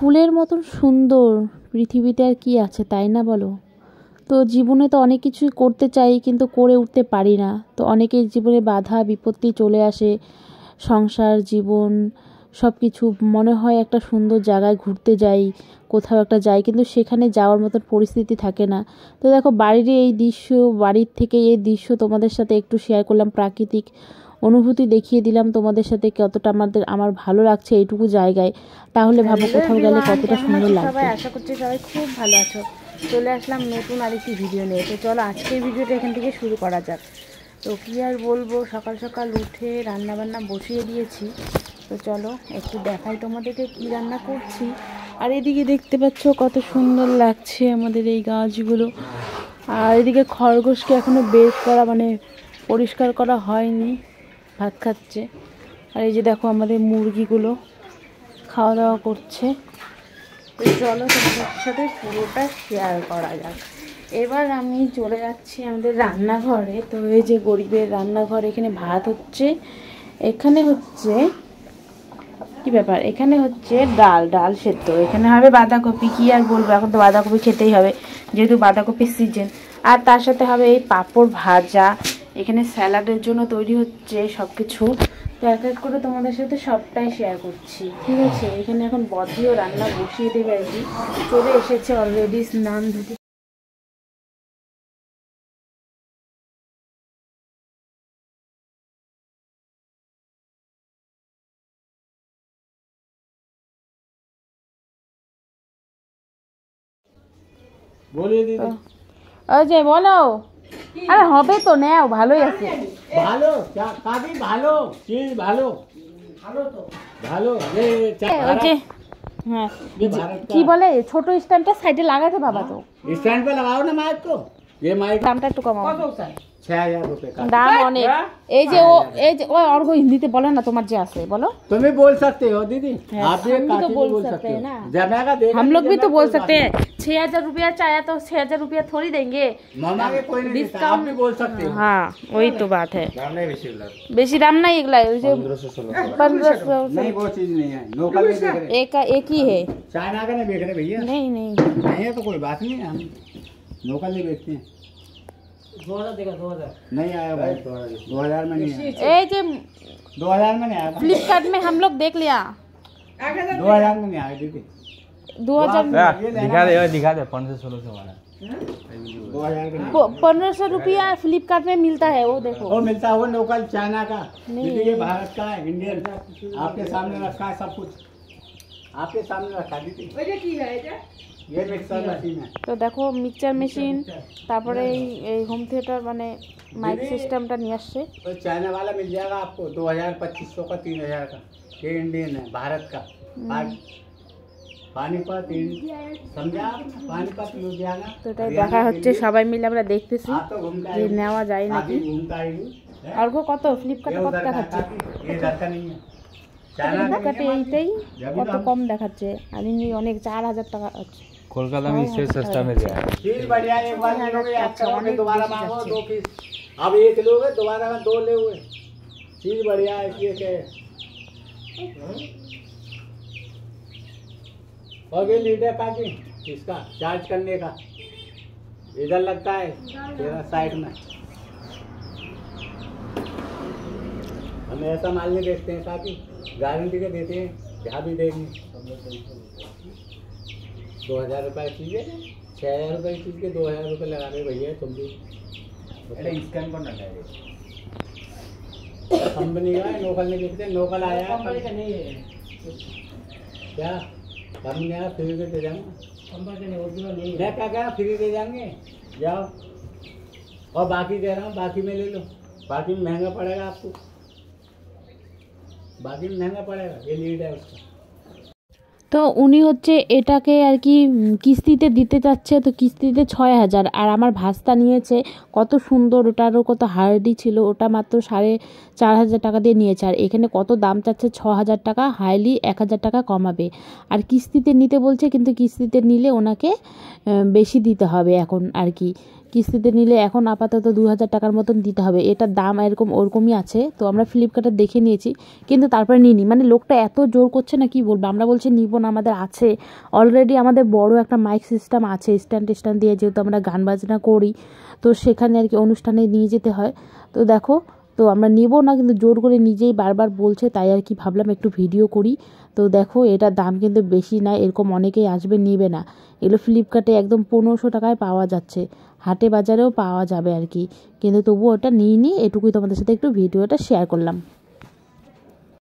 ফুলের মতন সুন্দর পৃথিবীতে আর কি আছে, তাই না বলো? তো জীবনে তো অনেক কিছুই করতে চাই, কিন্তু করে উঠতে পারি না। তো অনেকের জীবনে বাধা বিপত্তি চলে আসে, সংসার জীবন সব কিছু। মনে হয় একটা সুন্দর জায়গায় ঘুরতে যাই, কোথাও একটা যাই, কিন্তু সেখানে যাওয়ার মতন পরিস্থিতি থাকে না। তো দেখো বাড়ির এই দৃশ্য, বাড়ির থেকে এই দৃশ্য তোমাদের সাথে একটু শেয়ার করলাম, প্রাকৃতিক অনুভূতি দেখিয়ে দিলাম তোমাদের সাথে, কতটা আমার ভালো লাগছে এইটুকু জায়গায়। তাহলে ভাবো কোথাও গেলে কতটা সুন্দর লাগবে। সবাই আশা করছি সবাই খুব ভালো আছো। চলে আসলাম নতুন আরেকটি ভিডিও নিয়ে। তো চলো আজকের ভিডিওটা এখান থেকে শুরু করা যাক। তো কী আর বলবো, সকাল সকাল উঠে রান্নাবান্না বসিয়ে দিয়েছি। তো চলো একটু দেখাই তোমাদেরকে কী রান্না করছি। আর এদিকে দেখতে পাচ্ছ কত সুন্দর লাগছে আমাদের এই গাছগুলো। আর এদিকে খরগোশকে এখনও বের করা পরিষ্কার করা হয়নি, ভাত খাচ্ছে। আর এই যে দেখো আমাদের মুরগিগুলো খাওয়া দাওয়া করছে। তো চলো তোমাদের সাথে পুরোটা শেয়ার করা যাক। এবার আমি চলে যাচ্ছি আমাদের রান্নাঘরে। তো এই যে গরিবের রান্নাঘর, এখানে ভাত হচ্ছে, এখানে হচ্ছে কি ব্যাপার, এখানে হচ্ছে ডাল সেদ্ধ, এখানে হবে বাঁধাকপি। কি আর বলবো, এখন তো বাঁধাকপি খেতেই হবে যেহেতু বাঁধাকপির সিজন। আর তার সাথে হবে এই পাঁপড় ভাজা। এখানে স্যালাডের জন্য তৈরি হচ্ছে সব কিছু। তো এক এক করে তোমাদের সাথে সবটাই শেয়ার করছি, ঠিক আছে? এখানে এখন বদিও রান্না বসিয়ে দেবে আর কি, চলে এসেছে অলরেডি স্নান ধুতে। বলিয়ে দিদি। ওই যে বলো, আরে হবে তো, নেও, ভালোই আছে। ভালো কাদি, ভালো চিজ, ভালো ভালো তো ভালো। ওই যে হ্যাঁ, কি বলে ছোট স্ট্যান্ডটা সাইডে লাগাতে বাবা। তো स्टैंड पे लगाओ ना माइक को। ये माइक দামটা একটু কমাও। 6000 रुपए का দাম অনেক। এই যে ও অর্ঘ হিন্দিতে বলে না, তোমার যে আছে বলো। तुम भी बोल सकते हो दीदी, आप भी हम भी तो काकी बोल बोल सकते सकते हैं हो ना। जमेगा देगा, हम लोग भी तो बोल सकते हैं। 6000 रुपया चाहे तो 6000 रुपया थोड़ी देंगे, मामा के कोई नहीं देता, आप भी बोल सकते हो। हाँ वही तो बात है। दाम नहीं बेची बेसी दाम नहीं, एगला 1500 नहीं, वो चीज नहीं है। लोकल नहीं बेच रहे, एक ही है। चाइना का नहीं बेच रहे भैया। नहीं नहीं नहीं है तो कोई बात नहीं है, हम लोकल नहीं बेचते हैं। 2000 देगा, 2000 नहीं आया भाई, 2000 में नहीं आया। ए जे 2000 में नहीं आया, फ्लिपकार्ट में हम लोग देख लिया, 2000 में नहीं आया दीदी। 2000 दिखा दे 1500-1600 वाला 2000 का नहीं। 1500 रुपया फ्लिपकार्ट में मिलता है, वो देखो। वो मिलता है, वो लोकल चाइना का नहीं। दीदी, ये भारत का है, इंडियन। आपके सामने रखा है सब कुछ, आपके सामने रखा दीदी। ये मिक्सर मशीन है। তো দেখো মিক্সচার মেশিন, তারপরে এই হোম থিয়েটার মাইক সিস্টেমটা নিয়ে আসছে। तो चाइना वाला मिल जाएगा आपको 2000-2500 का, 3000 का। ये इंडियन है, भारत का। पानीपत, समझा? पानीपत लुधियाना। তো এটাই দেখা হচ্ছে, সবাই মিলে আমরা দেখতেছি आप तो घूमता যে ही নেওয়া যায় নাকি। घूमता ही আর কত ফ্লিপকার্টে কত দেখাচ্ছে? ये इधर का नहीं है, चाइना का ফ্লিপকার্টে এইটাই কত কম দেখাচ্ছে, আর ইনি অনেক 4000 টাকা আছে। कोलकाता में इससे सस्ता मिल जाएगा। चीज बढ़िया, एक बार लोगे आप कहोगे दोबारा मांगो 2 पीस। अब एक लोगे दोबारा में 2 ले हुए। चीज बढ़िया है, ये क्या है? और ये लीडर का जी, इसका चार्ज करने का इधर लगता है तेरा साइड में। हम ऐसा माल नहीं बेचते हैं, काफी गारंटी के देते हैं, जहाँ भी देंगे। 2000 रुपये चीज़ है, 6000 रुपये की चीज़ के 2000 रुपये लगा रहे भैया तुम भी। स्कैन करना चाहिए, कंपनी का है, लोकल नहीं बेचते। लोकल आया कंपनी का नहीं है क्या, कंपनी आया फ्री में दे जाऊँगा। कंपनी नहीं, ओरिजिनल नहीं है। क्या क्या फ्री दे जाएंगे, जाओ। और बाकी दे रहा हूँ, बाकी में ले लो। बाकी में महंगा पड़ेगा आपको, बाकी में महंगा पड़ेगा। ये लीड है उसका। তো উনি হচ্ছে এটাকে আর কি কিস্তিতে দিতে চাচ্ছে। তো কিস্তিতে 6000, আর আমার ভাস্তা নিয়েছে কত সুন্দর, ওটারও কত হার্ডি ছিল, ওটা মাত্র 4500 টাকা দিয়ে নিয়েছে। আর এখানে কত দাম চাচ্ছে, 6000 টাকা, হাইলি 1000 টাকা কমাবে। আর কিস্তিতে নিতে বলছে, কিন্তু কিস্তিতে নিলে ওনাকে বেশি দিতে হবে এখন আর কি। কিস্তিতে নিলে এখন আপাতত 2000 টাকার মতন দিতে হবে। এটার দাম এরকম ওরকমই আছে। তো আমরা ফ্লিপকার্টে দেখে নিয়েছি, কিন্তু তারপরে নিইনি। মানে লোকটা এত জোর করছে না, কি বলবো। আমরা বলছি নিব না, আমাদের আছে অলরেডি, আমাদের বড় একটা মাইক সিস্টেম আছে স্ট্যান্ড দিয়ে, যেহেতু আমরা গান বাজনা করি, তো সেখানে আর কি অনুষ্ঠানে নিয়ে যেতে হয়। তো দেখো, তো আমরা নিব না, কিন্তু জোর করে নিজেই বারবার বলছে, তাই আর কি ভাবলাম একটু ভিডিও করি। তো দেখো, এটার দাম কিন্তু বেশি না, এরকম অনেকেই আসবে নেবে না। এগুলো ফ্লিপকার্টে একদম 1500 টাকায় পাওয়া যাচ্ছে, হাটে বাজারেও পাওয়া যাবে আর কি, কিন্তু তবুও ওটা নিইনি। এটুকুই তোমাদের সাথে একটু ভিডিওটা শেয়ার করলাম।